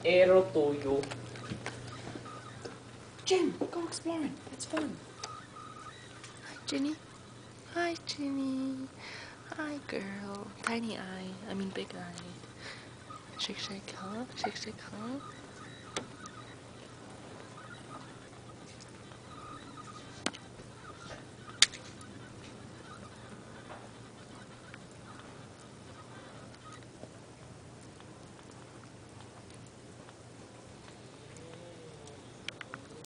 Erotoyo. Jen, go exploring. It's fun. Hi, Ginny. Hi, Ginny. Hi, girl. Tiny eye. I mean, big eye. Shake, shake, huh? Shake, shake, huh?